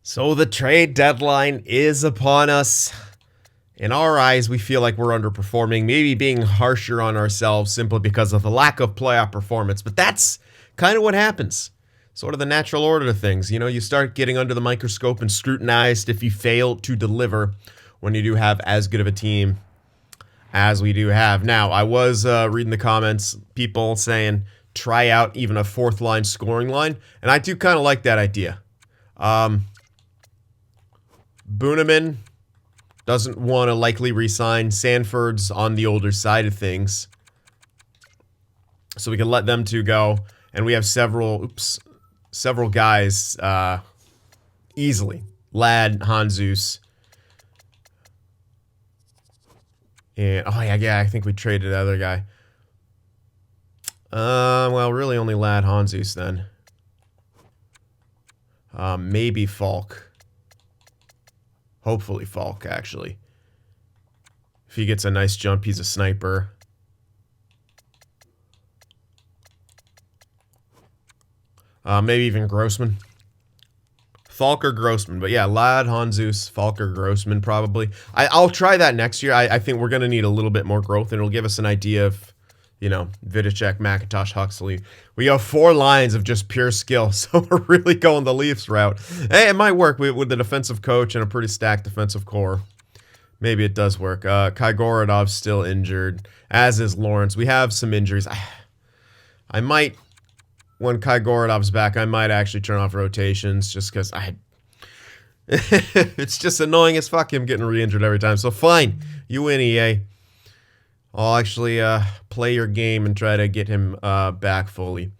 So the trade deadline is upon us. In our eyes, we feel like we're underperforming, maybe being harsher on ourselves simply because of the lack of playoff performance. But that's kind of what happens. Sort of the natural order of things. You know, you start getting under the microscope and scrutinized if you fail to deliver when you do have as good of a team as we do have. Now, I was reading the comments, people saying try out even a fourth line scoring line, and I do kind of like that idea. Booneman doesn't want to likely resign. Sanford's on the older side of things, so we can let them two go, and we have several guys easily. Ladd, Hanzus, and I think we traded the other guy. Well, really only Ladd, Hanzus then. Maybe Falk. Hopefully Falk, actually. If he gets a nice jump, he's a sniper. Maybe even Grossman. Falk or Grossman. But yeah, Ladd, Hanzus, Falk or Grossman probably. I'll try that next year. I think we're going to need a little bit more growth, and it'll give us an idea of, you know, Vidicek, McIntosh, Huxley. We have 4 lines of just pure skill, so we're really going the Leafs route. Hey, it might work with the defensive coach and a pretty stacked defensive core. Maybe it does work. Kygorodov's still injured, as is Lawrence. We have some injuries. I might, when Kygorodov's back, I might actually turn off rotations just because it's just annoying as fuck him getting re-injured every time. So fine, you win, EA. I'll actually play your game and try to get him back fully.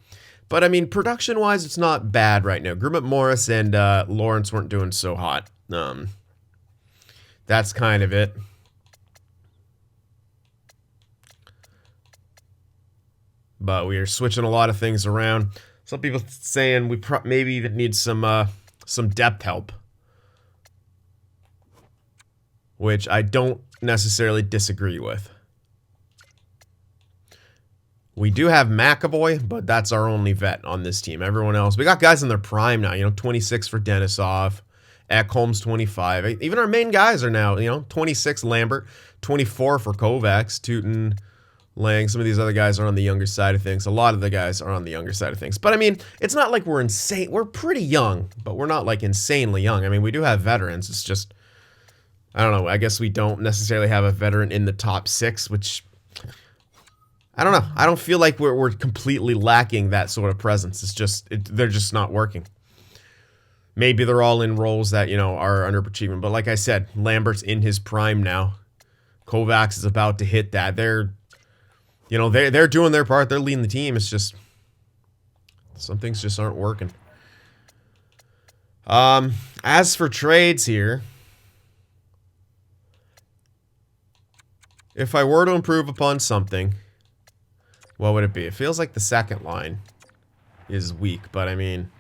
But, I mean, production-wise, it's not bad right now. Grummet Morris and Lawrence weren't doing so hot. That's kind of it. But we are switching a lot of things around. Some people saying we maybe even need some depth help, which I don't necessarily disagree with. We do have McAvoy, but that's our only vet on this team. Everyone else, we got guys in their prime now. You know, 26 for Denisov, Ekholm's 25. Even our main guys are now, you know, 26 Lambert, 24 for Kovacs, Tootin, Lang. Some of these other guys are on the younger side of things. A lot of the guys are on the younger side of things. But I mean, it's not like we're insane. We're pretty young, but we're not like insanely young. I mean, we do have veterans. It's just, I don't know. I guess we don't necessarily have a veteran in the top 6, which, I don't know. I don't feel like we're completely lacking that sort of presence. It's just, they're just not working. Maybe they're all in roles that, you know, are underachievement. But like I said, Lambert's in his prime now. Kovacs is about to hit that. They're doing their part. They're leading the team. It's just, some things just aren't working. As for trades here, if I were to improve upon something, what would it be? It feels like the second line is weak, but I mean,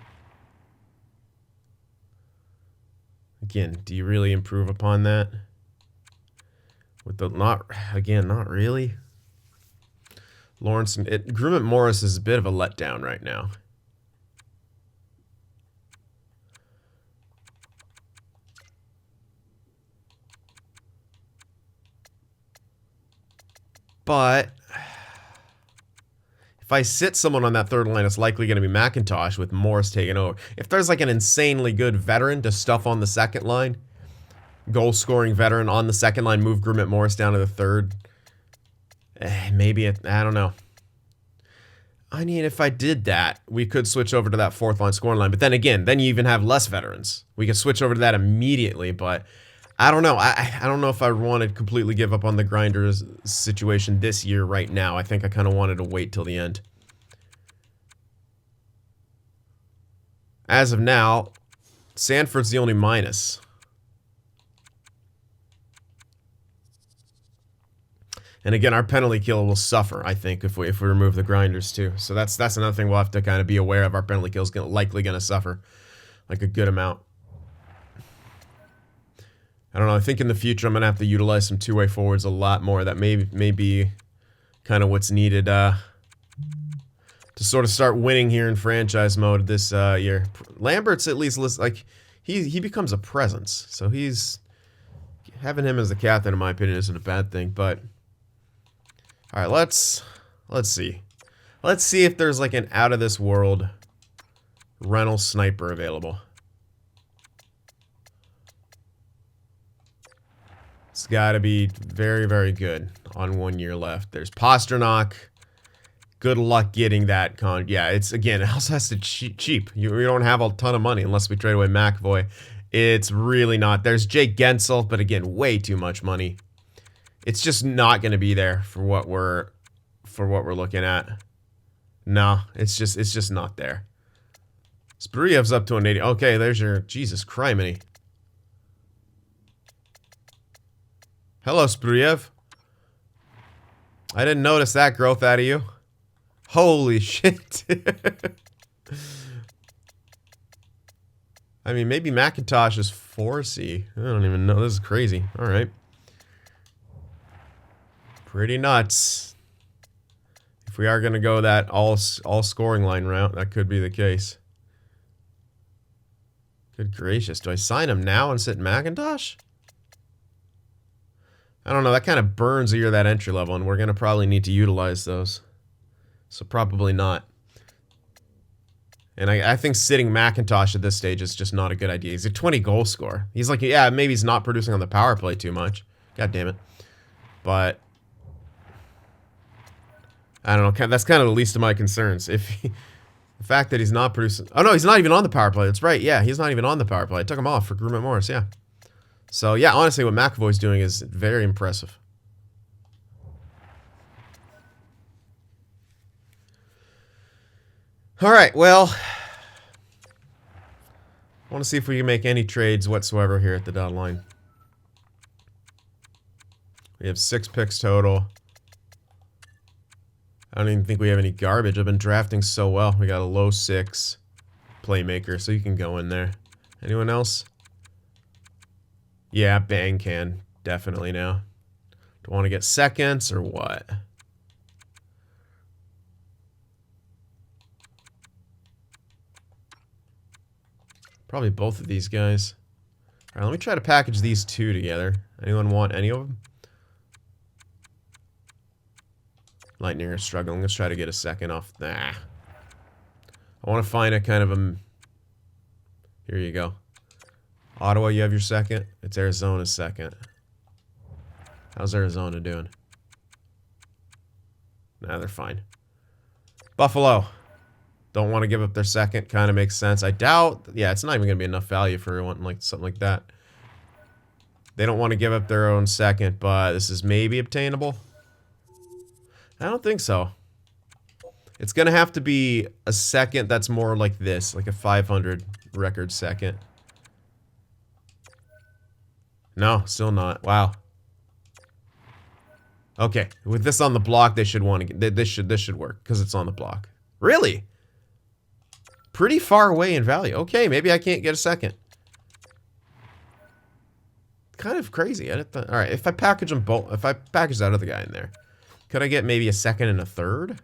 again, do you really improve upon that? With the not really. Lawrence, Grummet Morris is a bit of a letdown right now. But if I sit someone on that third line, it's likely going to be McIntosh with Morris taking over. If there's like an insanely good veteran to stuff on the second line, goal-scoring veteran on the second line, move Grummet Morris down to the third, maybe I don't know. I mean, if I did that, we could switch over to that fourth line scoring line. But then again, then you even have less veterans. We could switch over to that immediately, but I don't know. I don't know if I want to completely give up on the Grinders situation this year right now. I think I kind of wanted to wait till the end. As of now, Sanford's the only minus. And again, our penalty kill will suffer, I think, if we remove the Grinders too. So that's another thing we'll have to kind of be aware of. Our penalty kill is likely going to suffer, like a good amount. I don't know. I think in the future I'm going to have to utilize some two-way forwards a lot more. That may be kind of what's needed to sort of start winning here in franchise mode this year. Lambert's at least like he becomes a presence. So he's having him as the captain, in my opinion, isn't a bad thing. But all right, let's see. Let's see if there's like an out of this world rental sniper available. It's got to be very, very good on 1 year left. There's Pasternak. Good luck getting that yeah, it's again, it also has to cheap. We don't have a ton of money unless we trade away McAvoy. It's really not. There's Jake Gensel, but again, way too much money. It's just not going to be there for what we're looking at. No, it's just not there. Spuriev's up to an 80. Okay, there's your Jesus criminy. Hello, Spuriev. I didn't notice that growth out of you. Holy shit. I mean, maybe Macintosh is 4C. I don't even know. This is crazy. All right. Pretty nuts. If we are going to go that all scoring line route, that could be the case. Good gracious. Do I sign him now and sit Macintosh? I don't know. That kind of burns a year that entry level, and we're going to probably need to utilize those. So probably not. And I think sitting Macintosh at this stage is just not a good idea. He's a 20 goal scorer. He's like, yeah, maybe he's not producing on the power play too much. God damn it. But I don't know. That's kind of the least of my concerns. If the fact that he's not producing... Oh, no, he's not even on the power play. That's right. Yeah, he's not even on the power play. I took him off for Grumman Morris, yeah. So, yeah, honestly, what McAvoy's doing is very impressive. All right, well, I want to see if we can make any trades whatsoever here at the deadline. We have 6 picks total. I don't even think we have any garbage. I've been drafting so well. We got a low 6 playmaker, so you can go in there. Anyone else? Yeah, Bang can. Definitely now. Do I want to get seconds or what? Probably both of these guys. All right, let me try to package these 2 together. Anyone want any of them? Lightning are struggling. Let's try to get a second off. Nah. I want to find a kind of a... Here you go. Ottawa, you have your second. It's Arizona's second. How's Arizona doing? Nah, they're fine. Buffalo. Don't want to give up their second. Kind of makes sense. I doubt... Yeah, it's not even going to be enough value for wanting like something like that. They don't want to give up their own second, but this is maybe obtainable. I don't think so. It's going to have to be a second that's more like this, like a 500 record second. No, still not. Wow. Okay, with this on the block, they should want to get... This should work, because it's on the block. Really? Pretty far away in value. Okay, maybe I can't get a second. Kind of crazy. Alright, if I package them both... If I package that other guy in there, could I get maybe a second and a third?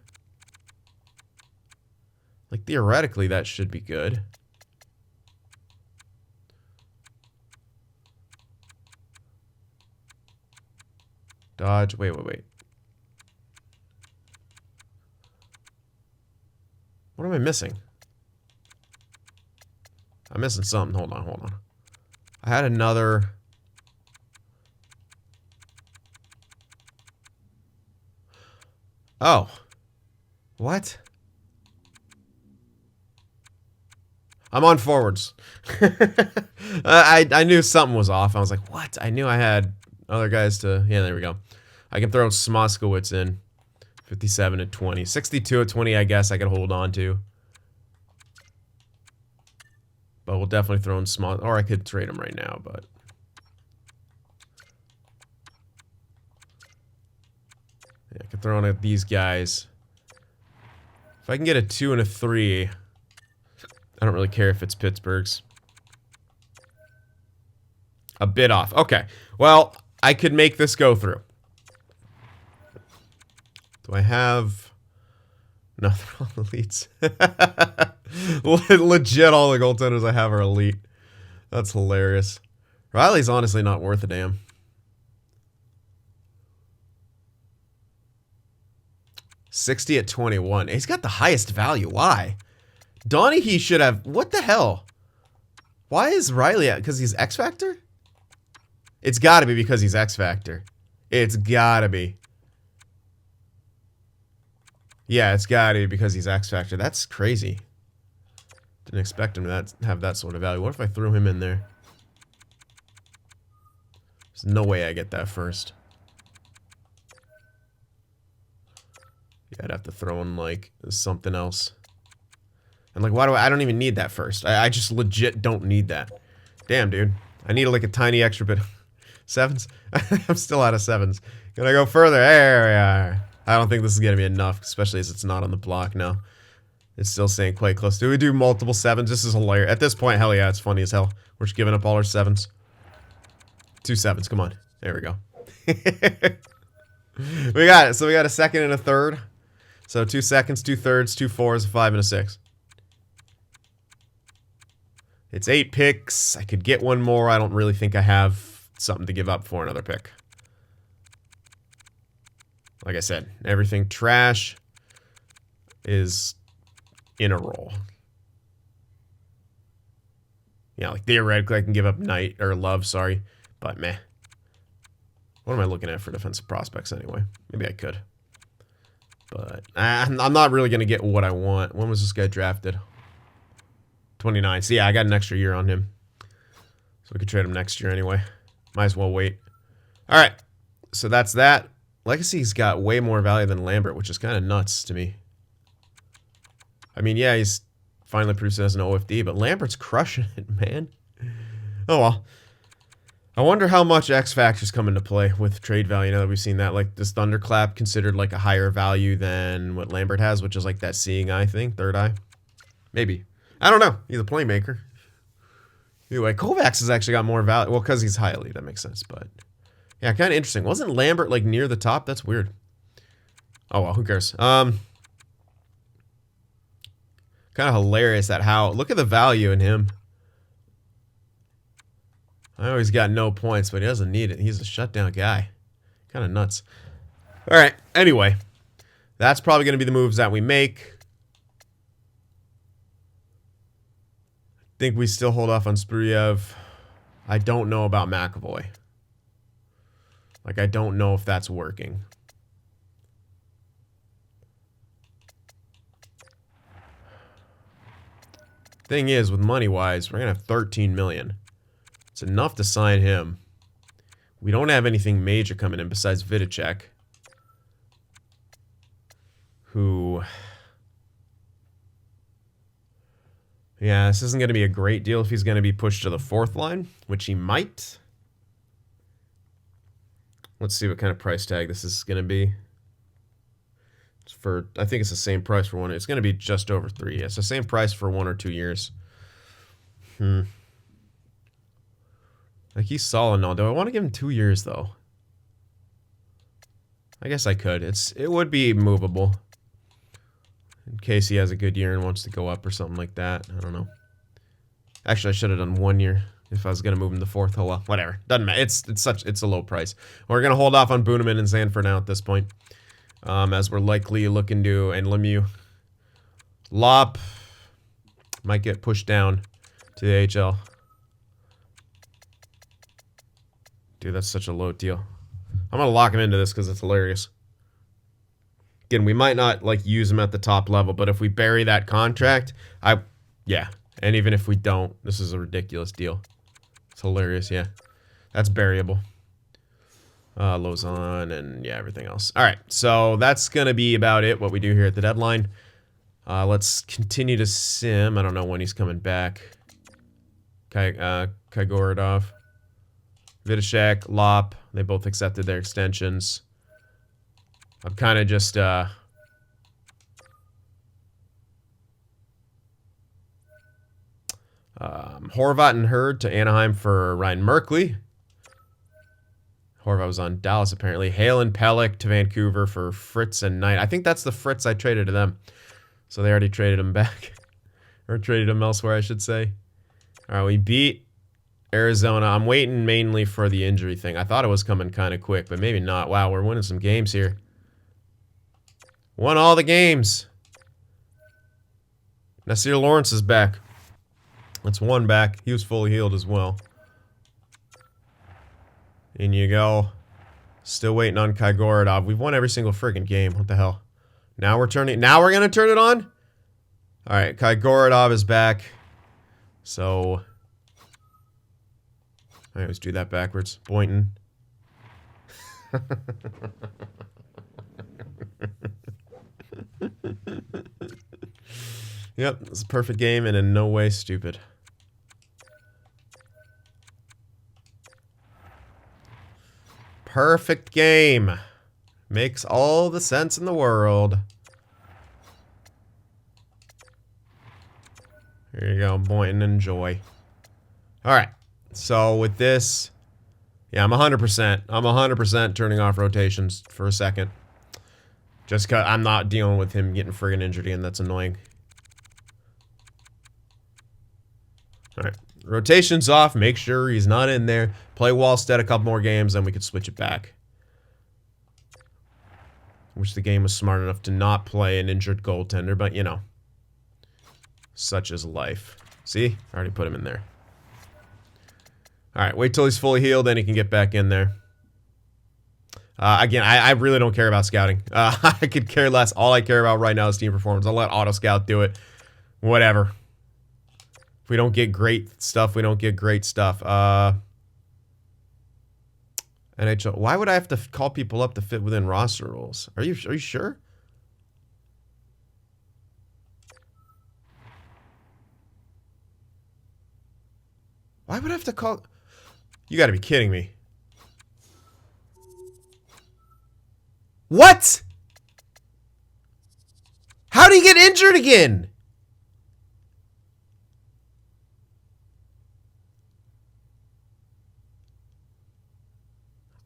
Like, theoretically, that should be good. Dodge. Wait. What am I missing? I'm missing something. Hold on. I had another... Oh. What? I'm on forwards. I knew something was off. I was like, what? I knew I had other guys to... Yeah, there we go. I can throw Smoskowitz in. 57 at 20. 62 at 20, I guess I could hold on to. But we'll definitely throw in Smos... Or I could trade him right now, but... Yeah, I could throw in these guys. If I can get a 2 and a 3... I don't really care if it's Pittsburgh's. A bit off. Okay. Well, I could make this go through. Do I have... No, they're all elites. Legit, all the goaltenders I have are elite. That's hilarious. Riley's honestly not worth a damn. $60 at 21. He's got the highest value. Why? Donnie, he should have... What the hell? Why is Riley at... Because he's X Factor? It's got to be because he's X Factor. It's got to be. Yeah, it's got to be because he's X Factor. That's crazy. Didn't expect him to have that sort of value. What if I threw him in there? There's no way I get that first. Yeah, I'd have to throw in, like, something else. And, like, why do I don't even need that first. I just legit don't need that. Damn, dude. I need, like, a tiny extra bit. Sevens? I'm still out of sevens. Can I go further? There we are. I don't think this is going to be enough, especially as it's not on the block now. It's still staying quite close. Do we do multiple sevens? This is hilarious. At this point, hell yeah, it's funny as hell. We're just giving up all our sevens. 2 sevens, come on. There we go. We got it. So we got a second and a third. So 2 seconds, 2 thirds, 2 fours, a 5, and a 6. It's 8 picks. I could get one more. I don't really think I have something to give up for another pick. Like I said, everything trash is in a roll. Yeah, like theoretically I can give up Knight, or Love, sorry. But meh. What am I looking at for defensive prospects anyway? Maybe I could. But I'm not really going to get what I want. When was this guy drafted? 29. So yeah, I got an extra year on him. So we could trade him next year anyway. Might as well wait. Alright. So that's that. Legacy's got way more value than Lambert, which is kind of nuts to me. I mean, yeah, he's finally producing as an OFD, but Lambert's crushing it, man. Oh well. I wonder how much X Factors come into play with trade value now that we've seen that. Like, this Thunderclap considered like a higher value than what Lambert has, which is like that seeing eye thing, third eye. Maybe. I don't know. He's a playmaker. Anyway, Kovacs has actually got more value. Well, because he's high elite, that makes sense. But yeah, kind of interesting. Wasn't Lambert like near the top? That's weird. Oh well, who cares? Kind of hilarious that how look at the value in him. I know he's got no points, but he doesn't need it. He's a shutdown guy. Kind of nuts. All right. Anyway, that's probably going to be the moves that we make. I think we still hold off on Spriev. I don't know about McAvoy. Like, I don't know if that's working. Thing is, with money-wise, we're going to have $13 million. It's enough to sign him. We don't have anything major coming in besides Vidicek. Who... Yeah, this isn't going to be a great deal if he's going to be pushed to the 4th line, which he might. Let's see what kind of price tag this is going to be. It's for, I think it's the same price for one. It's going to be just over 3. Yeah, it's the same price for 1 or 2 years. Like, he's solid and all. Do I want to give him 2 years, though? I guess I could. It would be movable. In case he has a good year and wants to go up or something like that. I don't know. Actually, I should have done 1 year if I was going to move him to 4th. Oh, well. Whatever. Doesn't matter. It's a low price. We're going to hold off on Booneman and Sanford now at this point. As we're likely looking to... And Lemieux. Lop might get pushed down to the AHL. Dude, that's such a low deal. I'm going to lock him into this because it's hilarious. Again, we might not, like, use him at the top level, but if we bury that contract, yeah. And even if we don't, this is a ridiculous deal. It's hilarious, yeah. That's buryable. Lozon and, yeah, everything else. All right, so that's going to be about it, what we do here at the deadline. Let's continue to sim. I don't know when he's coming back. Kaigorodov. Vidicek, Lop, they both accepted their extensions. I'm kind of just, Horvat and Hurd to Anaheim for Ryan Merkley. Horvat was on Dallas, apparently. Hale and Pellick to Vancouver for Fritz and Knight. I think that's the Fritz I traded to them. So they already traded him back. Or traded him elsewhere, I should say. All right, we beat Arizona. I'm waiting mainly for the injury thing. I thought it was coming kind of quick, but maybe not. Wow, we're winning some games here. Won all the games. Nasir Lawrence is back. That's one back. He was fully healed as well. In you go. Still waiting on Kaigorodov. We've won every single friggin' game. What the hell? Now we're turning. Now we're gonna turn it on? Alright, Kaigorodov is back. So. I always do that backwards. Boynton. Yep, it's a perfect game and in no way stupid. Perfect game. Makes all the sense in the world. Here you go, Boynton, enjoy. Alright, so with this, yeah, I'm 100%. I'm 100% turning off rotations for a second. Just cause I'm not dealing with him getting friggin' injured again, that's annoying. Alright, rotations off, make sure he's not in there. Play Wallstead a couple more games, then we could switch it back. Wish the game was smart enough to not play an injured goaltender, but you know. Such is life. See? I already put him in there. Alright, wait till he's fully healed, then he can get back in there. Again, I really don't care about scouting. I could care less. All I care about right now is team performance. I'll let Auto Scout do it. Whatever. If we don't get great stuff, we don't get great stuff. NHL. Why would I have to call people up to fit within roster rules? Are you sure? Why would I have to call? You gotta be kidding me. What? How did he get injured again?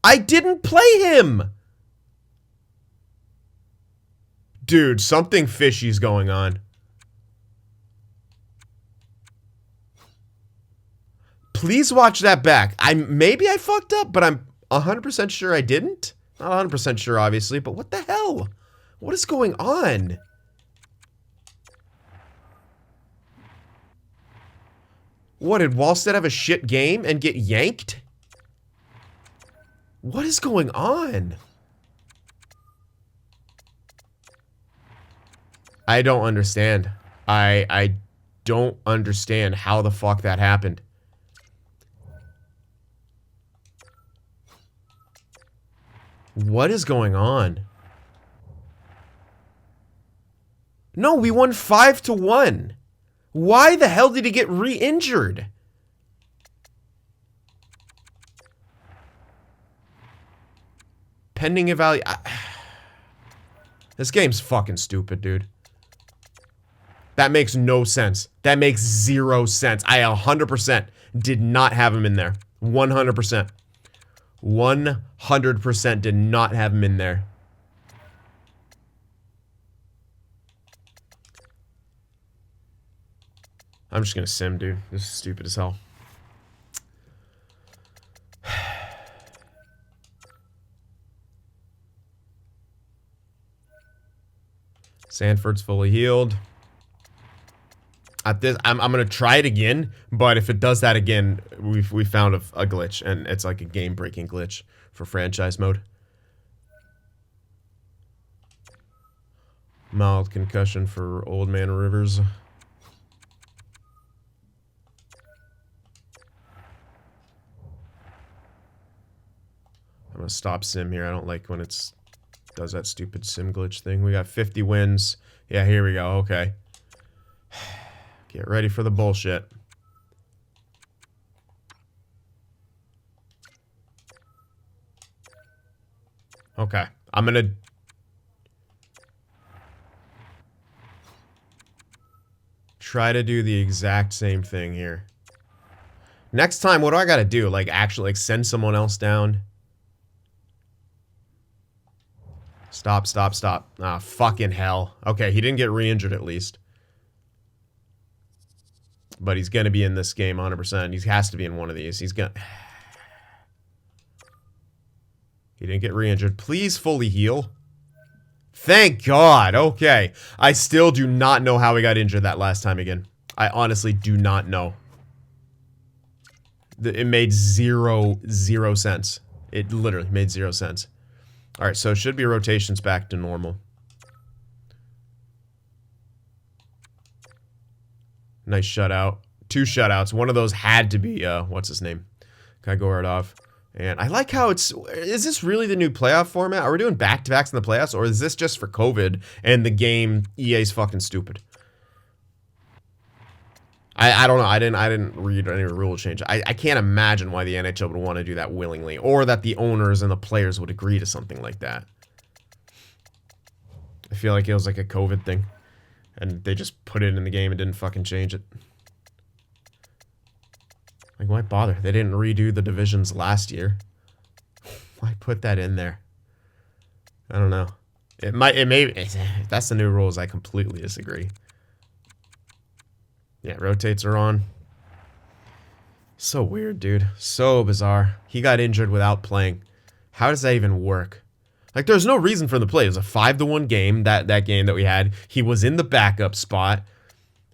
I didn't play him. Dude, something fishy's going on. Please watch that back. Maybe I fucked up, but I'm 100% sure I didn't. Not 100% sure, obviously, but what the hell? What is going on? What, did Wallstead have a shit game and get yanked? What is going on? I don't understand. I don't understand how the fuck that happened. What is going on? No, we won 5-1. Why the hell did he get re-injured? Pending evaluation. This game's fucking stupid, dude. That makes no sense. That makes 0 sense. I 100% did not have him in there. 100%. 100% did not have him in there. I'm just gonna sim, dude. This is stupid as hell. Sanford's fully healed. At this, I'm gonna try it again, but if it does that again, we found a glitch, and it's like a game-breaking glitch for franchise mode. Mild concussion for Old Man Rivers. I'm gonna stop sim here. I don't like when it's does that stupid sim glitch thing. We got 50 wins. Yeah, here we go. Okay. Get ready for the bullshit. Okay. I'm gonna... try to do the exact same thing here. Next time, what do I gotta do? Like, actually, like, send someone else down? Stop, stop, stop. Ah, fucking hell. Okay, he didn't get re-injured at least. But he's going to be in this game 100%. He has to be in one of these. He's going to... He didn't get re-injured. Please fully heal. Thank God. Okay. I still do not know how he got injured that last time again. I honestly do not know. It made zero sense. It literally made 0 sense. Alright, so should be rotations back to normal. Nice shutout. 2 shutouts. One of those had to be, what's his name? Kraken. And I like how it's... Is this really the new playoff format? Are we doing back-to-backs in the playoffs? Or is this just for COVID and the game EA's fucking stupid? I don't know. I didn't read any rule change. I can't imagine why the NHL would want to do that willingly. Or that the owners and the players would agree to something like that. I feel like it was like a COVID thing. And they just put it in the game and didn't fucking change it. Like, why bother? They didn't redo the divisions last year. Why put that in there? I don't know. It may... If that's the new rules, I completely disagree. Yeah, rotates are on. So weird, dude. So bizarre. He got injured without playing. How does that even work? Like, there's no reason for him to play. It was a 5-1 game, that game that we had. He was in the backup spot.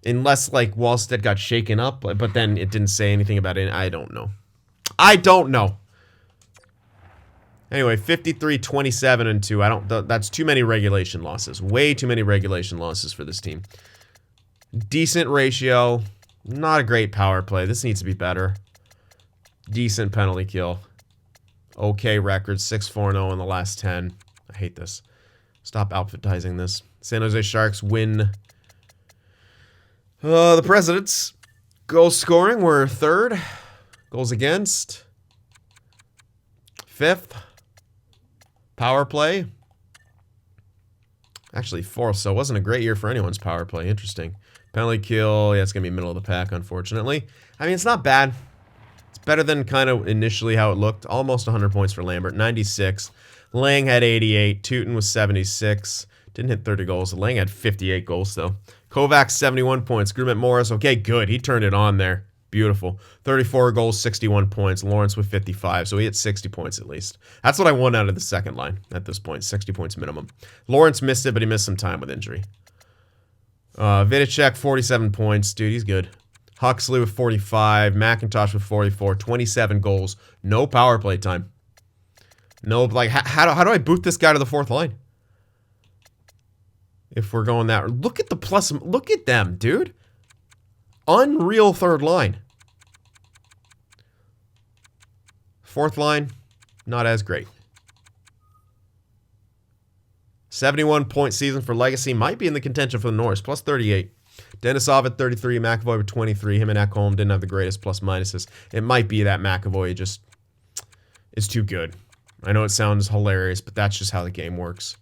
Unless, like, Wallstedt got shaken up, but then it didn't say anything about it. I don't know. I don't know. Anyway, 53-27-2. That's too many regulation losses. Way too many regulation losses for this team. Decent ratio. Not a great power play. This needs to be better. Decent penalty kill. Okay record. 6-4-0 in the last 10. I hate this. Stop advertising this. San Jose Sharks win... the Presidents. Goals scoring were 3rd. Goals against. 5th. Power play. Actually 4th, so it wasn't a great year for anyone's power play. Interesting. Penalty kill. Yeah, it's going to be middle of the pack, unfortunately. I mean, it's not bad. It's better than kind of initially how it looked. Almost 100 points for Lambert. 96. Lang had 88. Tootin was 76. Didn't hit 30 goals. Lang had 58 goals, though. Kovacs, 71 points. Grummet Morris, okay, good. He turned it on there. Beautiful. 34 goals, 61 points. Lawrence with 55, so he hit 60 points at least. That's what I want out of the second line at this point. 60 points minimum. Lawrence missed it, but he missed some time with injury. Vidicek, 47 points. Dude, he's good. Huxley with 45. McIntosh with 44. 27 goals. No power play time. No, like, how do I boot this guy to the 4th line? If we're going that... Look at the plus... Look at them, dude. Unreal 3rd line. 4th line, not as great. 71-point season for Legacy. Might be in the contention for the Norris. Plus 38. Denisov at 33. McAvoy with 23. Him and Ekholm didn't have the greatest plus minuses. It might be that McAvoy just is too good. I know it sounds hilarious, but that's just how the game works.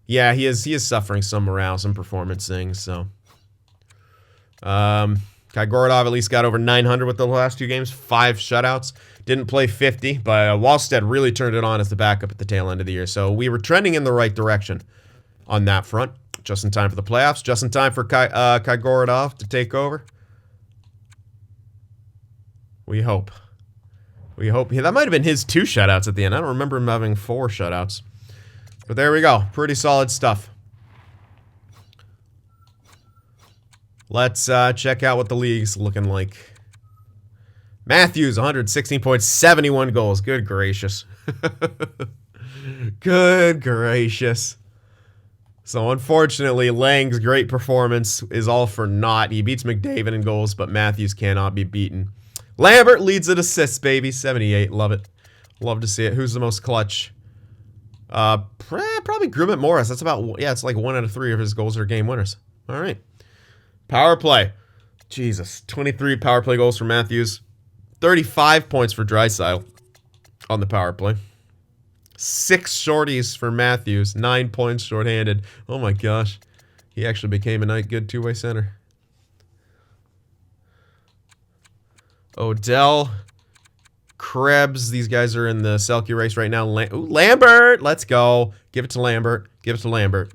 Yeah, he is suffering some morale, some performance things, so. Kraken at least got over 900 with the last 2 games. 5 shutouts. Didn't play 50, but Wallstedt really turned it on as the backup at the tail end of the year. So we were trending in the right direction on that front. Just in time for the playoffs. Just in time for Kraken to take over. We hope. We hope. Yeah, that might have been his 2 shutouts at the end. I don't remember him having 4 shutouts. But there we go. Pretty solid stuff. Let's check out what the league's looking like. Matthews, 116 points, 71 goals. Good gracious. Good gracious. So unfortunately, Lang's great performance is all for naught. He beats McDavid in goals, but Matthews cannot be beaten. Lambert leads in assists, baby. 78. Love it. Love to see it. Who's the most clutch? Probably Grummet Morris. That's about, yeah, it's like 1 out of 3 of his goals are game winners. All right. Power play. Jesus. 23 power play goals for Matthews. 35 points for Draisaitl on the power play. 6 shorties for Matthews. 9 points shorthanded. Oh my gosh. He actually became a good two-way center. Odell. Krebs. These guys are in the Selke race right now. Lambert. Let's go. Give it to Lambert. Give it to Lambert.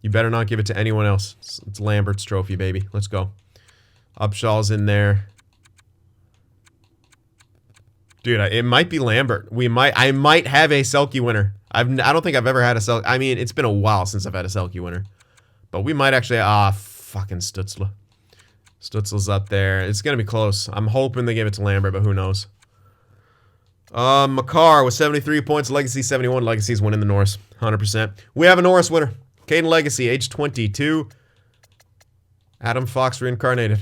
You better not give it to anyone else. It's Lambert's trophy, baby. Let's go. Upshaw's in there. Dude, it might be Lambert. I might have a Selke winner. I don't think I've ever had a Selke. I mean, it's been a while since I've had a Selke winner. But we might actually... fucking Stützle. Stützle's up there. It's going to be close. I'm hoping they give it to Lambert, but who knows. Makar with 73 points. Legacy 71. Legacy's winning the Norris. 100%. We have a Norris winner. Caden Legacy, age 22. Adam Fox reincarnated.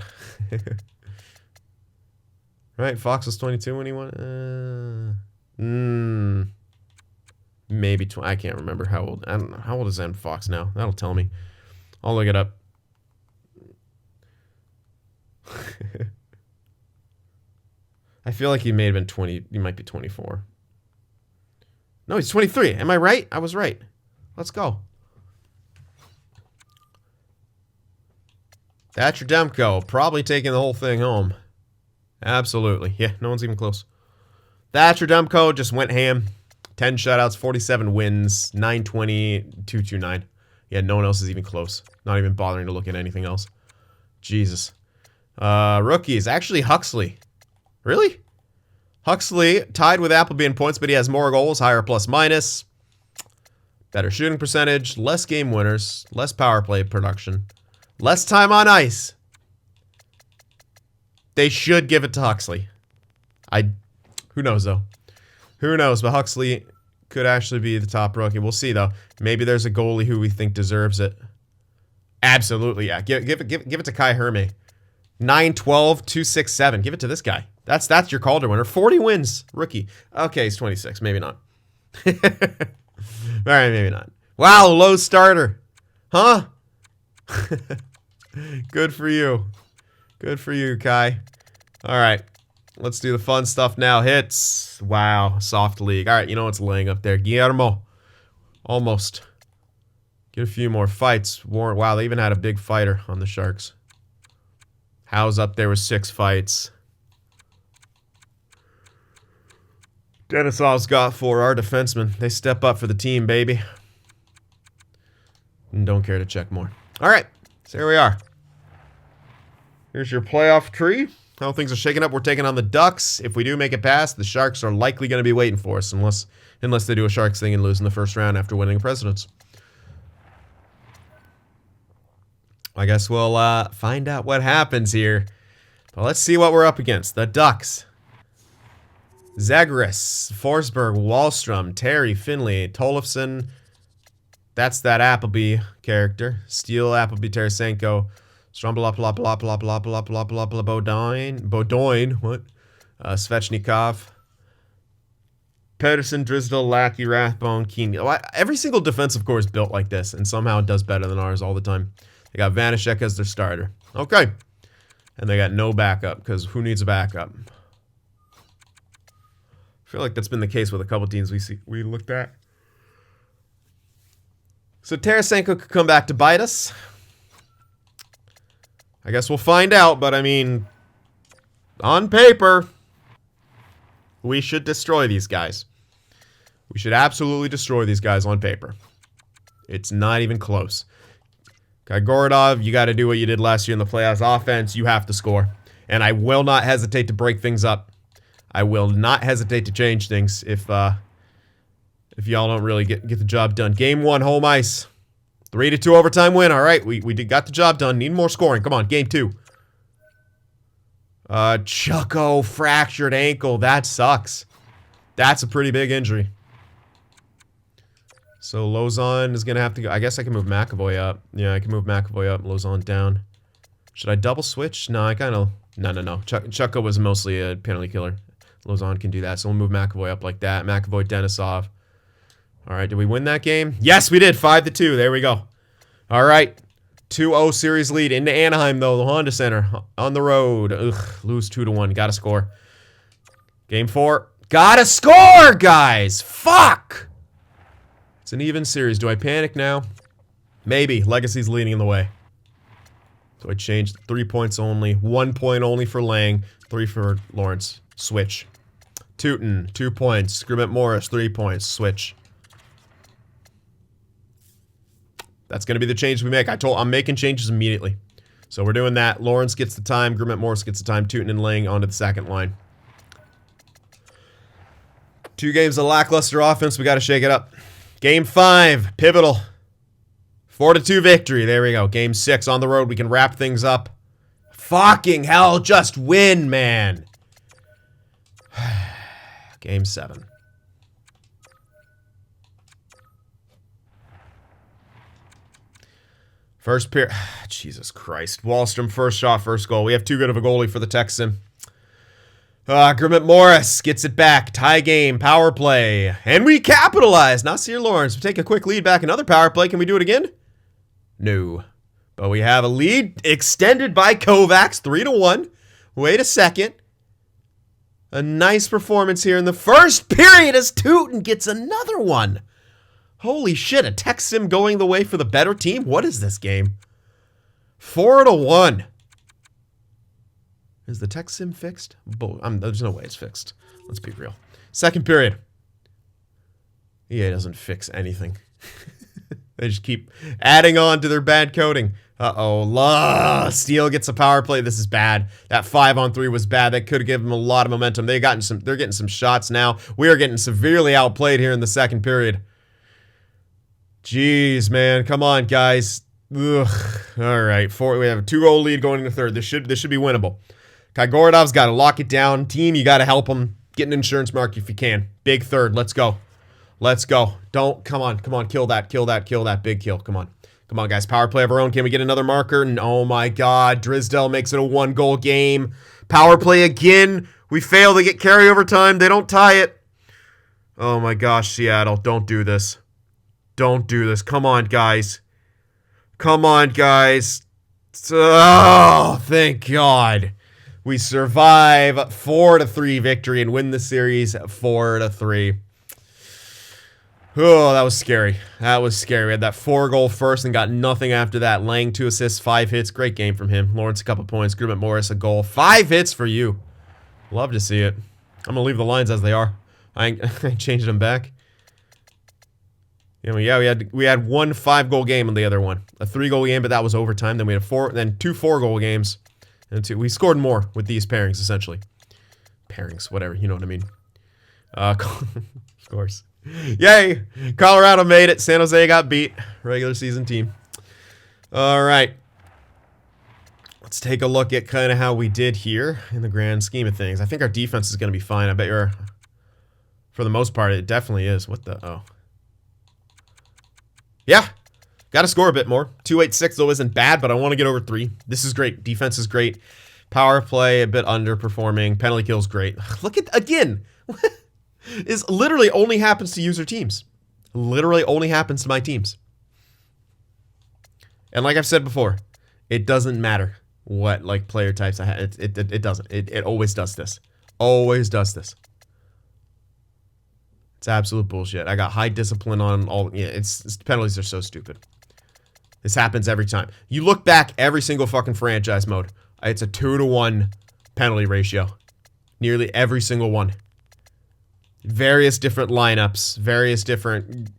Right, Fox was 22 when he won. Maybe 20. I can't remember how old. I don't know. How old is Adam Fox now? That'll tell me. I'll look it up. I feel like he may have been 20. He might be 24. No, he's 23. Am I right? I was right. Let's go. Thatcher Demko, probably taking the whole thing home. Absolutely. Yeah, no one's even close. Thatcher Demko just went ham. 10 shutouts, 47 wins, 920, 229. Yeah, no one else is even close. Not even bothering to look at anything else. Jesus. Rookies. Actually, Huxley. Really? Huxley tied with Appleby in points, but he has more goals, higher plus minus. Better shooting percentage, less game winners, less power play production, less time on ice. They should give it to Huxley. Who knows, though? Who knows, but Huxley could actually be the top rookie. We'll see, though. Maybe there's a goalie who we think deserves it. Absolutely, yeah. Give it to Kai Herme. 9-12, 2-6-7. Give it to this guy. That's your Calder winner. 40 wins, rookie. Okay, he's 26. Maybe not. All right, maybe not. Wow, low starter. Huh? Good for you. Good for you, Kai. All right. Let's do the fun stuff now. Hits. Wow. Soft league. All right. You know what's laying up there? Guillermo. Almost. Get a few more fights. Warren. Wow. They even had a big fighter on the Sharks. Howe's up there with 6 fights. Denisov's got 4. Our defensemen. They step up for the team, baby. And don't care to check more. All right. So here we are. Here's your playoff tree. How things are shaking up. We're taking on the Ducks. If we do make it past, the Sharks are likely going to be waiting for us unless they do a Sharks thing and lose in the first round after winning a Presidents. I guess we'll find out what happens here. But let's see what we're up against. The Ducks. Zagreus, Forsberg, Wallstrom, Terry, Finley, Tollefson. That's that Appleby character. Steele, Appleby, Tarasenko. Bodoin, what? Svechnikov. Pedersen, Drisdale, Lackey, Rathbone, Keane. Every single defensive core is built like this, and somehow it does better than ours all the time. They got Vanashek as their starter. Okay. And they got no backup, because who needs a backup? I feel like that's been the case with a couple teams we looked at. So Tarasenko could come back to bite us. I guess we'll find out, but I mean, on paper, we should destroy these guys. We should absolutely destroy these guys on paper. It's not even close. Gorodov, you got to do what you did last year in the playoffs. Offense, you have to score. And I will not hesitate to break things up. I will not hesitate to change things if y'all don't really get the job done. Game 1, home ice. 3-2 overtime win. All right, we got the job done. Need more scoring. Come on, game 2. Chucko, fractured ankle. That sucks. That's a pretty big injury. So Lozon is going to have to go. I guess I can move McAvoy up. Yeah, I can move McAvoy up, Lozon down. Should I double switch? No, I kind of... No. Chucko was mostly a penalty killer. Lozon can do that, so we'll move McAvoy up like that. McAvoy, Denisov. All right, did we win that game? Yes, we did. 5-2. There we go. All right. 2-0 series lead into Anaheim, though. The Honda Center on the road. Ugh, lose 2-1. Gotta score. Game 4. Gotta score, guys. Fuck. It's an even series. Do I panic now? Maybe. Legacy's leading the way. So I changed 3 points only. 1 point only for Lang. 3 for Lawrence. Switch. Tootin, 2 points. Scrimmett Morris, 3 points. Switch. That's going to be the change we make. I'm making changes immediately. So we're doing that. Lawrence gets the time. Grimmett Morris gets the time. Tootin and Lang onto the second line. 2 games of lackluster offense. We got to shake it up. Game 5, pivotal. 4-2 victory. There we go. Game 6 on the road. We can wrap things up. Fucking hell, just win, man. Game 7. First period. Jesus Christ. Wallstrom, first shot, first goal. We have too good of a goalie for the Texan. Grimmett Morris gets it back. Tie game, power play. And we capitalize. Nasir Lawrence. We take a quick lead back. Another power play. Can we do it again? No. But we have a lead extended by Kovacs. 3-1. Wait a second. A nice performance here in the first period as Tootin gets another one. Holy shit. A tech sim going the way for the better team. What is this game? 4-1. Is the tech sim fixed? There's no way it's fixed. Let's be real. Second period. EA doesn't fix anything. They just keep adding on to their bad coding. Uh-oh. Steele gets a power play. This is bad. That 5-on-3 was bad. That could have given them a lot of momentum. They're getting some shots now. We are getting severely outplayed here in the second period. Jeez, man. Come on, guys. Ugh. All right. We have a 2-goal lead going into third. This should be winnable. Kagorodov's got to lock it down. Team, you got to help him. Get an insurance mark if you can. Big third. Let's go. Let's go. Come on. Kill that. Big kill. Come on, guys. Power play of our own. Can we get another marker? And oh my God. Drisdale makes it a 1-goal game. Power play again. We fail. They get carryover time. They don't tie it. Oh my gosh, Seattle. Don't do this. Don't do this. Come on, guys. Oh, thank God. We survive 4-3 victory and win the series 4-3. Oh, that was scary. We had that 4-goal first and got nothing after that. Lang 2 assists, 5 hits. Great game from him. Lawrence a couple points. Grimmett Morris a goal. 5 hits for you. Love to see it. I'm going to leave the lines as they are. I ain't changing them back. Yeah, we had 1 5-goal game in the other one. A 3-goal game, but that was overtime. Then we had 2 4-goal games. And we scored more with these pairings, essentially. Pairings, whatever, you know what I mean. Of course. Yay! Colorado made it. San Jose got beat. Regular season team. All right. Let's take a look at kind of how we did here in the grand scheme of things. I think our defense is going to be fine. I bet you're... For the most part, it definitely is. What the... Oh. Yeah. Got to score a bit more. 286 though isn't bad, but I want to get over 3. This is great. Defense is great. Power play a bit underperforming. Penalty kills great. Look at again. This literally only happens to user teams. Literally only happens to my teams. And like I've said before, it doesn't matter what like player types I have. It doesn't. It always does this. Always does this. It's absolute bullshit. I got high discipline on all. Yeah, it's penalties are so stupid. This happens every time. You look back every single fucking franchise mode. It's a 2-to-1 penalty ratio. Nearly every single one. Various different lineups, various different,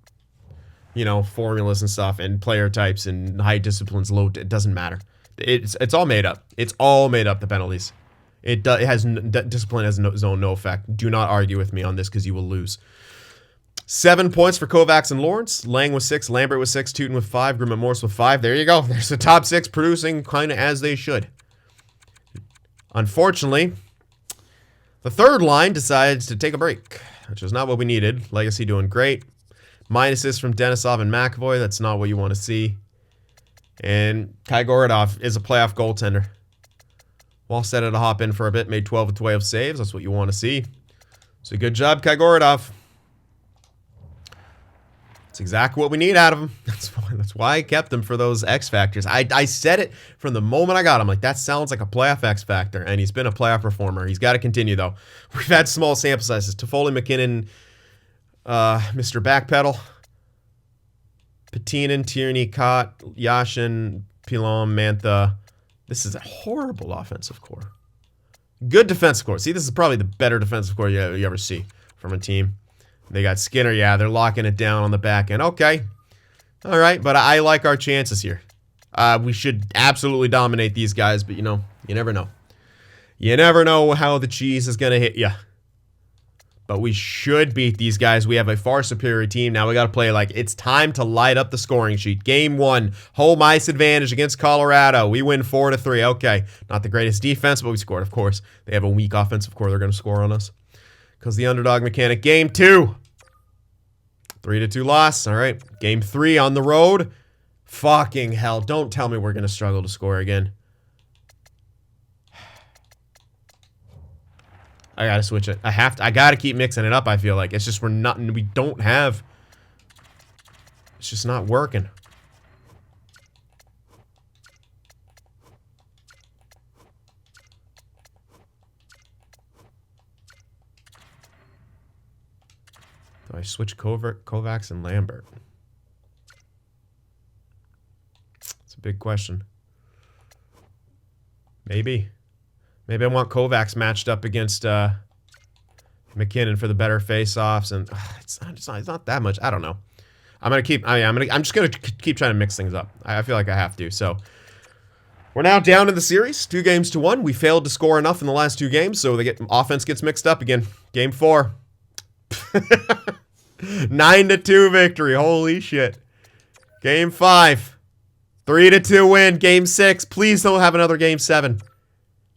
formulas and stuff, and player types and high disciplines, low. It doesn't matter. It's all made up. It's all made up. The penalties. Discipline has no effect. Do not argue with me on this because you will lose. 7 points for Kovacs and Lawrence. Lang with 6. Lambert with 6. Tootin with 5. Grimmett Morris with 5. There you go. There's the top 6 producing kind of as they should. Unfortunately, the third line decides to take a break, which is not what we needed. Legacy doing great. Minuses from Denisov and McAvoy. That's not what you want to see. And Kagorodov is a playoff goaltender. Wallstead had to hop in for a bit. Made 12 of 12 saves. That's what you want to see. So good job, Kagorodov. That's exactly what we need out of him. That's why I kept him for those X factors. I said it from the moment I got him. Like, that sounds like a playoff X factor, and he's been a playoff performer. He's got to continue, though. We've had small sample sizes. Toffoli, McKinnon, Mr. Backpedal, Patinen, Tierney, Cott, Yashin, Pilon, Mantha. This is a horrible offensive core. Good defensive core. See, this is probably the better defensive core you ever see from a team. They got Skinner. Yeah, they're locking it down on the back end. Okay. All right, but I like our chances here. We should absolutely dominate these guys, but you know, you never know. You never know how the cheese is going to hit you. But we should beat these guys. We have a far superior team. Now we got to play like it's time to light up the scoring sheet. Game 1, home ice advantage against Colorado. We win 4-3. Okay, not the greatest defense, but we scored, of course. They have a weak offense. Of course, they're going to score on us because the underdog mechanic. Game 2, 3-2 loss. All right, game 3 on the road. Fucking hell. Don't tell me we're going to struggle to score again. I gotta switch it. I gotta keep mixing it up, I feel like. It's just we don't have... It's just not working. Do I switch Kovacs and Lambert? It's a big question. Maybe. Maybe I want Kovacs matched up against McKinnon for the better face-offs, and it's not that much. I don't know. I'm just gonna keep trying to mix things up. I feel like I have to. So we're now down in the series, 2-1. We failed to score enough in the last 2 games, so offense gets mixed up again. Game 4, 9-2 victory. Holy shit. Game 5, 3-2 win. Game 6. Please don't have another game 7.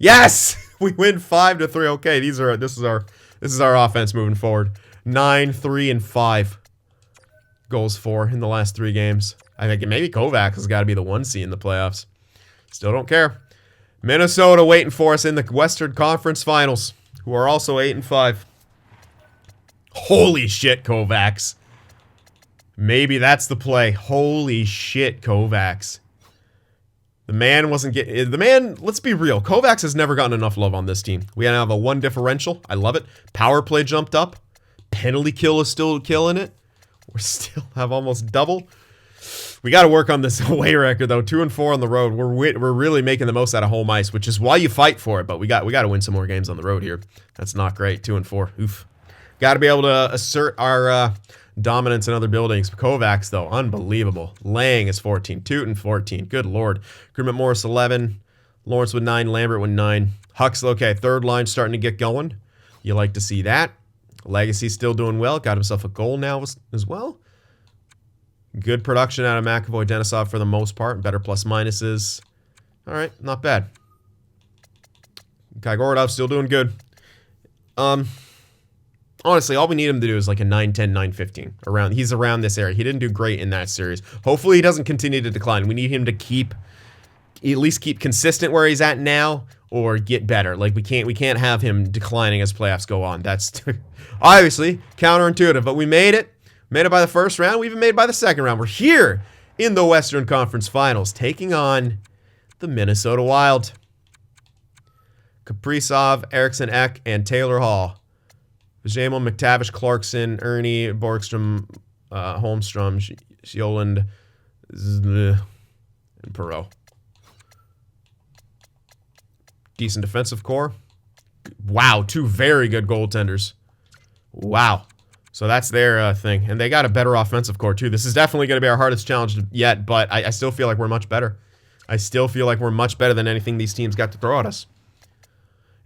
Yes, we win 5-3. Okay, this is our offense moving forward. 9-3-5 goals for in the last 3 games. I think maybe Kovacs has got to be the 1C in the playoffs. Still don't care. Minnesota waiting for us in the Western Conference Finals, who are also 8-5. Holy shit, Kovacs. Maybe that's the play. Holy shit, Kovacs. The man wasn't getting... The man, let's be real. Kovacs has never gotten enough love on this team. We have a 1 differential. I love it. Power play jumped up. Penalty kill is still killing it. We still have almost double. We got to work on this away record, though. 2-4 on the road. We're really making the most out of home ice, which is why you fight for it. But we got to win some more games on the road here. That's not great. 2-4. Oof. Got to be able to assert our... dominance in other buildings. Kovacs, though, unbelievable. Lang is 14. Tootin, 14. Good lord. Grimmett Morris, 11. Lawrence with 9. Lambert with 9. Huck's, okay, third line starting to get going. You like to see that. Legacy still doing well. Got himself a goal now as well. Good production out of McAvoy, Denisov for the most part. Better plus minuses. All right, not bad. Kaigorodov still doing good. Honestly, all we need him to do is like a 9-10, 9-15. He's around this area. He didn't do great in that series. Hopefully he doesn't continue to decline. We need him to at least keep consistent where he's at now or get better. Like we can't have him declining as playoffs go on. That's obviously counterintuitive, but we made it. Made it by the first round. We even made it by the second round. We're here in the Western Conference Finals taking on the Minnesota Wild. Kaprizov, Eriksson Ek, and Taylor Hall. Vajamo, McTavish, Clarkson, Ernie, Borgstrom, Holmstrom, Sjolund, and Perot. Decent defensive core. Wow, 2 very good goaltenders. Wow. So that's their thing. And they got a better offensive core, too. This is definitely going to be our hardest challenge yet, but I still feel like we're much better. I still feel like we're much better than anything these teams got to throw at us.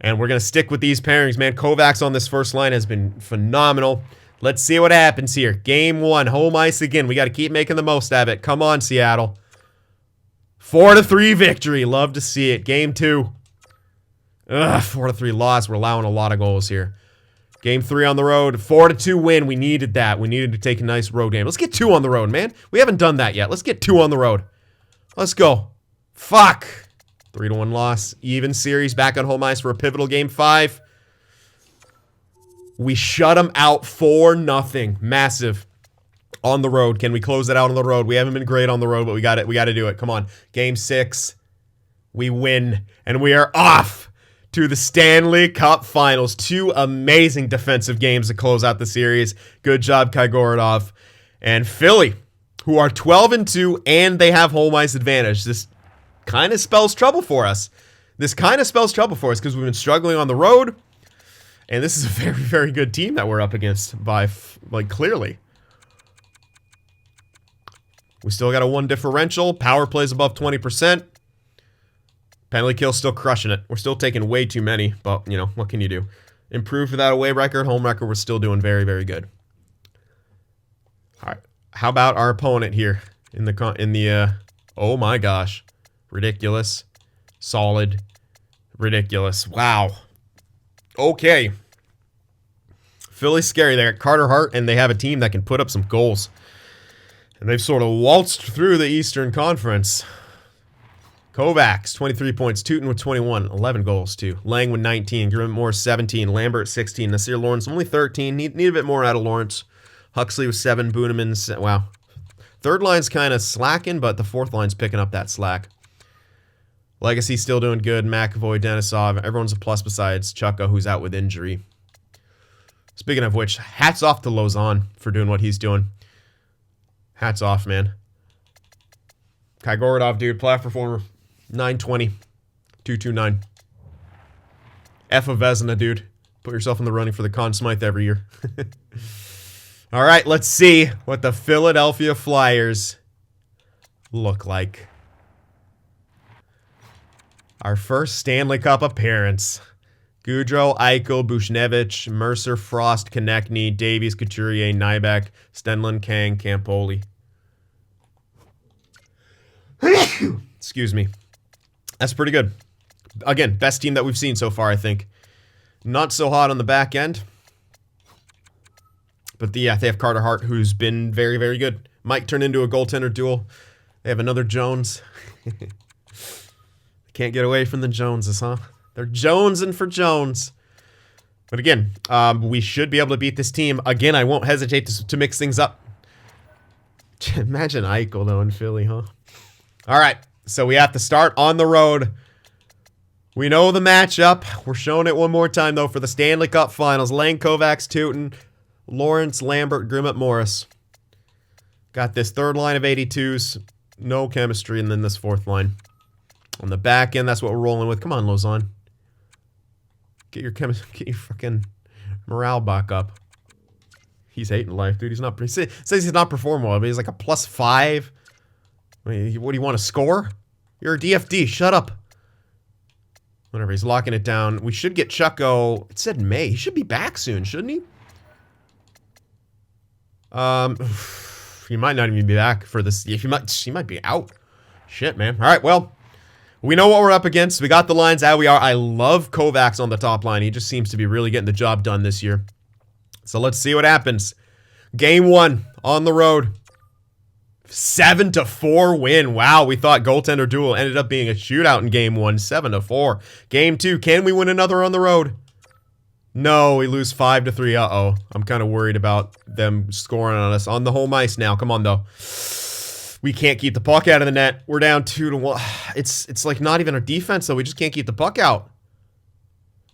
And we're going to stick with these pairings, man. Kovacs on this first line has been phenomenal. Let's see what happens here. Game 1, home ice again. We got to keep making the most of it. Come on, Seattle. 4-3 victory. Love to see it. Game 2. 4-3 loss. We're allowing a lot of goals here. Game 3 on the road. 4-2 win. We needed that. We needed to take a nice road game. Let's get 2 on the road, man. We haven't done that yet. Let's get 2 on the road. Let's go. Fuck. 3-1 loss. Even series back on home ice for a pivotal game 5. We shut them out 4-0. Massive. On the road. Can we close it out on the road? We haven't been great on the road, but we got it. We got to do it. Come on. Game 6. We win. And we are off to the Stanley Cup Finals. 2 amazing defensive games to close out the series. Good job, Kaigorodov. And Philly, who are 12-2, and they have home ice advantage. This kind of spells trouble for us. This kind of spells trouble for us because we've been struggling on the road. And this is a very, very good team that we're up against by, like, clearly. We still got a 1 differential. Power plays above 20%. Penalty kill still crushing it. We're still taking way too many, but, you know, what can you do? Improved for that away record. Home record, we're still doing very, very good. All right. How about our opponent here in the oh my gosh. Ridiculous. Solid. Ridiculous. Wow. Okay. Philly's scary. They got Carter Hart, and they have a team that can put up some goals. And they've sort of waltzed through the Eastern Conference. Kovacs, 23 points. Teuton with 21. 11 goals, too. Lang with 19. Grimmett Morris, 17. Lambert, 16. Nasir Lawrence, only 13. Need a bit more out of Lawrence. Huxley with 7. Booneman, wow. Third line's kind of slacking, but the fourth line's picking up that slack. Legacy still doing good. McAvoy, Denisov. Everyone's a plus besides Chucko, who's out with injury. Speaking of which, hats off to Lozon for doing what he's doing. Hats off, man. Kagorodov, dude. Playoff performer. 920. 229. F of Vezina, dude. Put yourself in the running for the Conn Smythe every year. All right, let's see what the Philadelphia Flyers look like. Our first Stanley Cup appearance. Goudreau, Eichel, Buchnevich, Mercer, Frost, Konechny, Davies, Couturier, Nybeck, Stenlund, Kang, Campoli. Excuse me. That's pretty good. Again, best team that we've seen so far, I think. Not so hot on the back end. But yeah, they have Carter Hart, who's been very, very good. Might turn into a goaltender duel. They have another Jones. Can't get away from the Joneses, huh? They're jonesing for Jones. But again, we should be able to beat this team. Again, I won't hesitate to mix things up. Imagine Eichel, though, in Philly, huh? All right, so we have to start on the road. We know the matchup. We're showing it one more time, though, for the Stanley Cup Finals. Lang, Kovacs, Teuton, Lawrence, Lambert, Grimmett, Morris. Got this third line of 82s. No chemistry, and then this fourth line. On the back end, that's what we're rolling with. Come on, Lozon. Get your fucking morale back up. He's hating life, dude. He's not. He says he's not performing well, but he's like a +5. I mean, what do you want to score? You're a DFD. Shut up. Whatever. He's locking it down. We should get Chucko. It said May. He should be back soon, shouldn't he? He might not even be back for this. He might be out. Shit, man. All right. Well, we know what we're up against. We got the lines how we are. I love Kovacs on the top line. He just seems to be really getting the job done this year. So let's see what happens. Game 1 on the road. 7-4 win. Wow, we thought goaltender duel ended up being a shootout in game 1. 7-4. Game 2, can we win another on the road? No, we lose 5-3. Uh-oh. I'm kind of worried about them scoring on us on the home ice now. Come on, though. We can't keep the puck out of the net. We're down 2-1. It's like not even our defense, though. We just can't keep the puck out.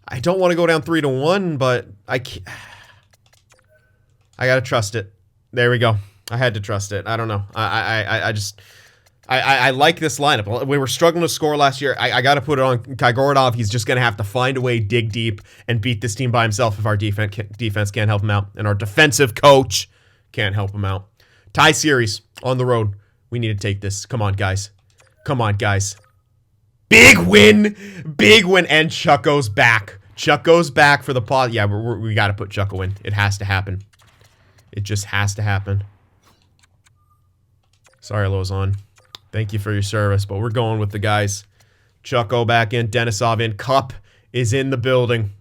I don't want to go down 3-1, but I can't. I gotta trust it. There we go. I had to trust it. I don't know. I like this lineup. We were struggling to score last year. I got to put it on Kagorodov. He's just going to have to find a way, dig deep, and beat this team by himself if our defense can't help him out. And our defensive coach can't help him out. Tie series on the road. We need to take this. Come on, guys. Come on, guys. Big win. Big win. And Chucko's back. Chucko's back for the pause. Yeah, we got to put Chucko in. It has to happen. It just has to happen. Sorry, Lozon. Thank you for your service, but we're going with the guys. Chucko back in, Denisov in. Cup is in the building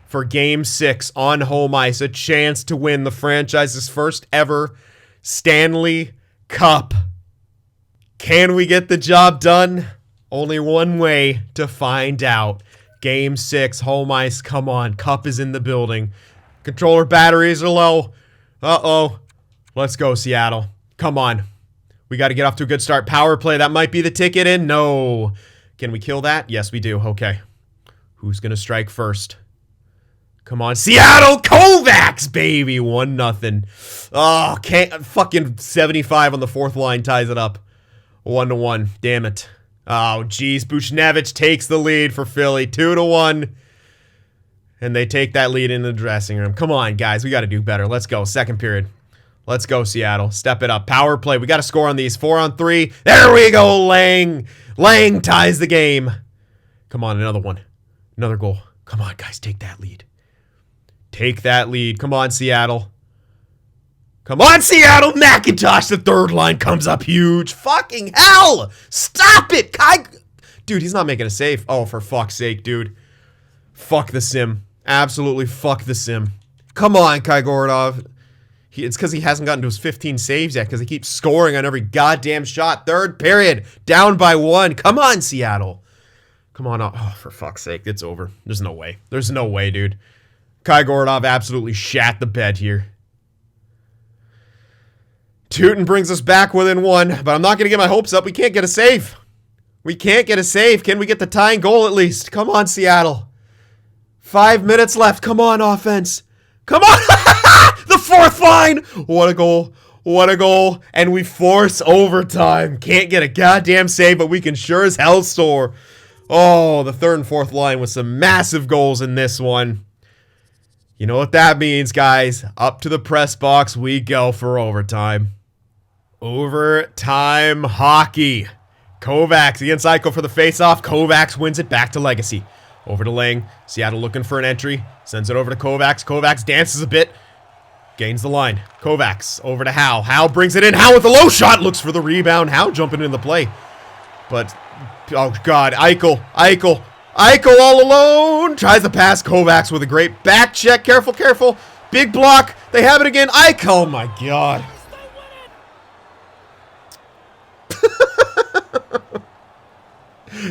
for Game 6 on home ice. A chance to win the franchise's first ever Stanley Cup. Can we get the job done? Only one way to find out. Game 6, home ice. Come on, Cup is in the building. Controller batteries are low. Uh-oh. Let's go, Seattle. Come on. We got to get off to a good start. Power play, that might be the ticket in. No. Can we kill that? Yes, we do. Okay. Who's going to strike first? Come on. Seattle Kovacs, baby. 1-0. Oh, can't. Fucking 75 on the fourth line ties it up. 1-1. Damn it. Oh, geez. Buchnevich takes the lead for Philly. 2-1. And they take that lead in the dressing room. Come on, guys. We got to do better. Let's go. Second period. Let's go, Seattle. Step it up. Power play. We got to score on these. 4-on-3. There we go, Lang. Lang ties the game. Come on, another one. Another goal. Come on, guys. Take that lead. Take that lead. Come on, Seattle. Come on, Seattle. McIntosh, the third line, comes up huge. Fucking hell. Stop it. Dude, he's not making a save. Oh, for fuck's sake, dude. Fuck the sim. Absolutely fuck the sim. Come on, Kaigorodov. It's because he hasn't gotten to his 15 saves yet because he keeps scoring on every goddamn shot. Third period. Down by 1. Come on, Seattle. Come on. Oh, for fuck's sake. It's over. There's no way. There's no way, dude. Kaigorodov absolutely shat the bed here. Tootin brings us back within 1, but I'm not going to get my hopes up. We can't get a save. We can't get a save. Can we get the tying goal at least? Come on, Seattle. 5 minutes left. Come on, offense. Come on. The fourth line. What a goal. What a goal. And we force overtime. Can't get a goddamn save, but we can sure as hell score. Oh, the third and fourth line with some massive goals in this one. You know what that means, guys. Up to the press box we go for overtime. Overtime hockey. Kovacs against Eichel for the faceoff. Kovacs wins it back to Legacy. Over to Lang. Seattle looking for an entry. Sends it over to Kovacs. Kovacs dances a bit. Gains the line. Kovacs over to Howe. Howe brings it in. Howe with the low shot. Looks for the rebound. Howe jumping in the play. But, oh God, Eichel. Eichel all alone. Tries to pass Kovacs with a great back check. Careful, careful. Big block. They have it again. Eichel, oh my God.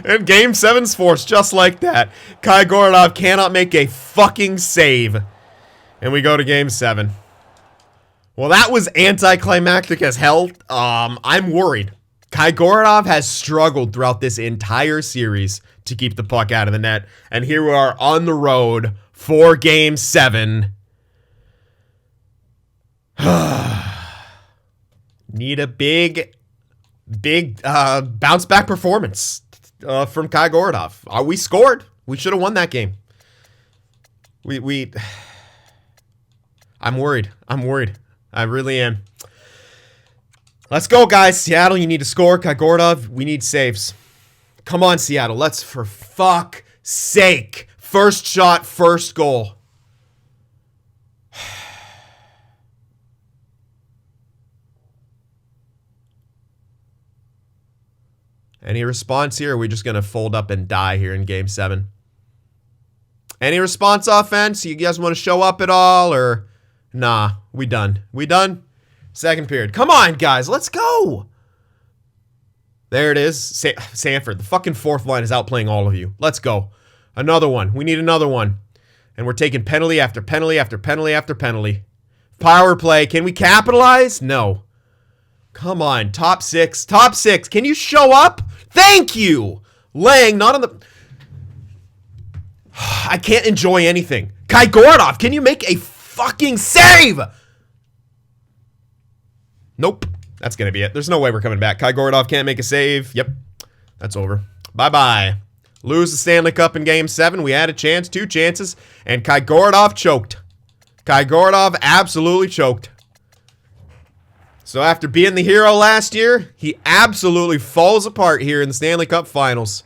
And Game 7's forced just like that. Kaigorodov cannot make a fucking save. And we go to Game 7. Well, that was anticlimactic as hell. I'm worried. Kaigorodov has struggled throughout this entire series to keep the puck out of the net. And here we are on the road for Game 7. Need a big bounce back performance from Kaigorodov. We scored. We should have won that game. I'm worried. I'm worried. I really am. Let's go, guys. Seattle, you need to score. Kaigorodov, we need saves. Come on, Seattle. Let's, for fuck's sake. First shot, first goal. Any response here? Or are we just going to fold up and die here in Game 7? Any response, offense? You guys want to show up at all? Or, nah, we done. We done? Second period. Come on, guys. Let's go. There it is. Sanford. The fucking fourth line is outplaying all of you. Let's go. Another one. We need another one. And we're taking penalty after penalty after penalty after penalty. Power play. Can we capitalize? No. Come on. Top six. Top six. Can you show up? Thank you. Lang, not on the... I can't enjoy anything. Kaigorodov, can you make a fucking save? Nope. That's going to be it. There's no way we're coming back. Kaigorodov can't make a save. Yep. That's over. Bye-bye. Lose the Stanley Cup in Game 7. We had a chance, 2 chances, and Kaigorodov choked. Kaigorodov absolutely choked. So after being the hero last year, he absolutely falls apart here in the Stanley Cup Finals.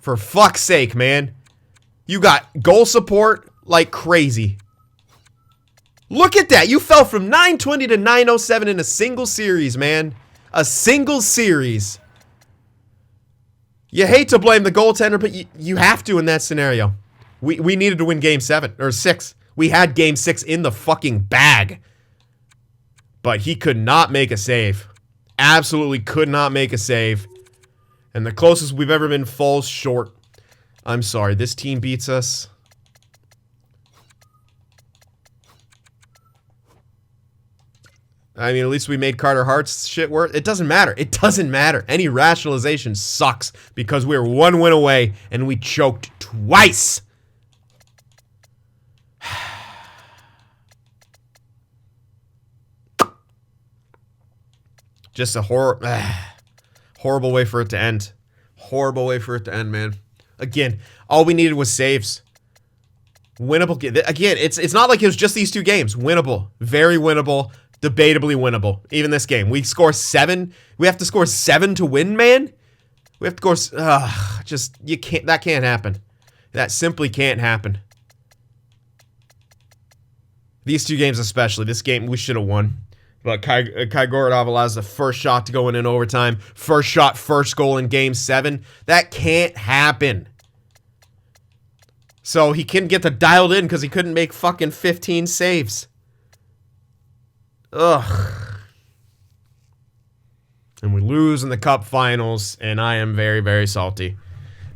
For fuck's sake, man. You got goal support like crazy. Look at that. You fell from 920 to 907 in a single series, man. A single series. You hate to blame the goaltender, but you have to in that scenario. We needed to win Game 7, or 6. We had Game 6 in the fucking bag. But he could not make a save. Absolutely could not make a save. And the closest we've ever been falls short. I'm sorry, this team beats us. I mean, at least we made Carter Hart's shit work. It doesn't matter. It doesn't matter. Any rationalization sucks because we're 1 win away and we choked twice. Just a horrible way for it to end. Horrible way for it to end, man. Again, all we needed was saves. Winnable. Again, it's not like it was just these 2 games. Winnable. Very winnable. Debatably winnable. Even this game. We score 7. We have to score 7 to win, man. We have to score... just, you can't... That can't happen. That simply can't happen. These 2 games especially. This game, we should have won. But Kai Gorodov allows the first shot to go in overtime. First shot, first goal in Game 7. That can't happen. So he couldn't get the dialed in because he couldn't make fucking 15 saves. Ugh. And we lose in the Cup Finals, and I am very, very salty.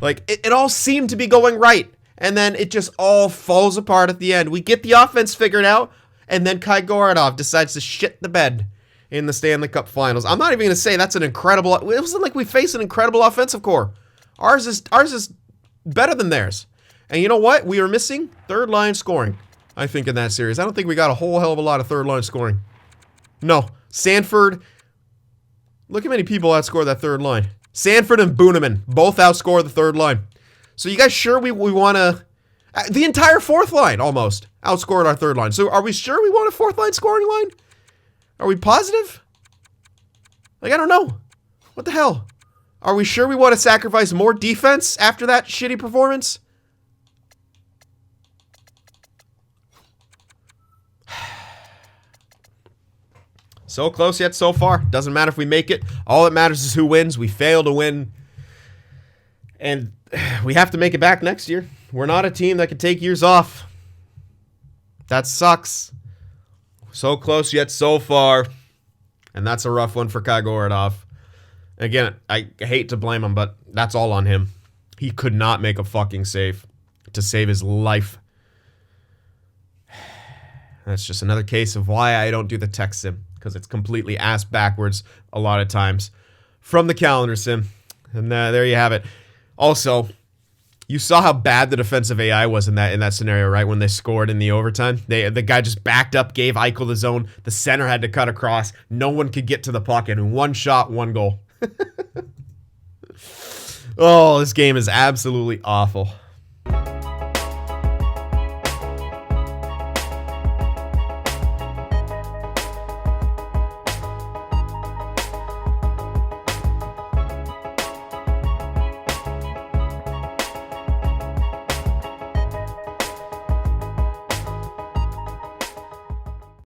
Like, it all seemed to be going right, and then it just all falls apart at the end. We get the offense figured out, and then Kai Gorodov decides to shit the bed in the Stanley Cup Finals. I'm not even going to say that's an incredible... It wasn't like we faced an incredible offensive core. Ours is better than theirs. And you know what? We are missing third-line scoring, I think, in that series. I don't think we got a whole hell of a lot of third-line scoring. No. Sanford... Look how many people outscore that third line. Sanford and Booneman both outscore the third line. So you guys sure we want to... The entire fourth line, almost, outscored our third line. So are we sure we want a fourth line scoring line? Are we positive? Like, I don't know. What the hell? Are we sure we want to sacrifice more defense after that shitty performance? So close yet so far. Doesn't matter if we make it. All that matters is who wins. We fail to win. And we have to make it back next year. We're not a team that can take years off. That sucks. So close yet so far. And that's a rough one for Kai Gorodov. Again, I hate to blame him, but that's all on him. He could not make a fucking save to save his life. That's just another case of why I don't do the tech sim. Because it's completely ass backwards a lot of times from the calendar sim. And there you have it. Also, you saw how bad the defensive AI was in that scenario, right? When they scored in the overtime. The guy just backed up, gave Eichel the zone. The center had to cut across. No one could get to the puck. And one shot, one goal. Oh, this game is absolutely awful.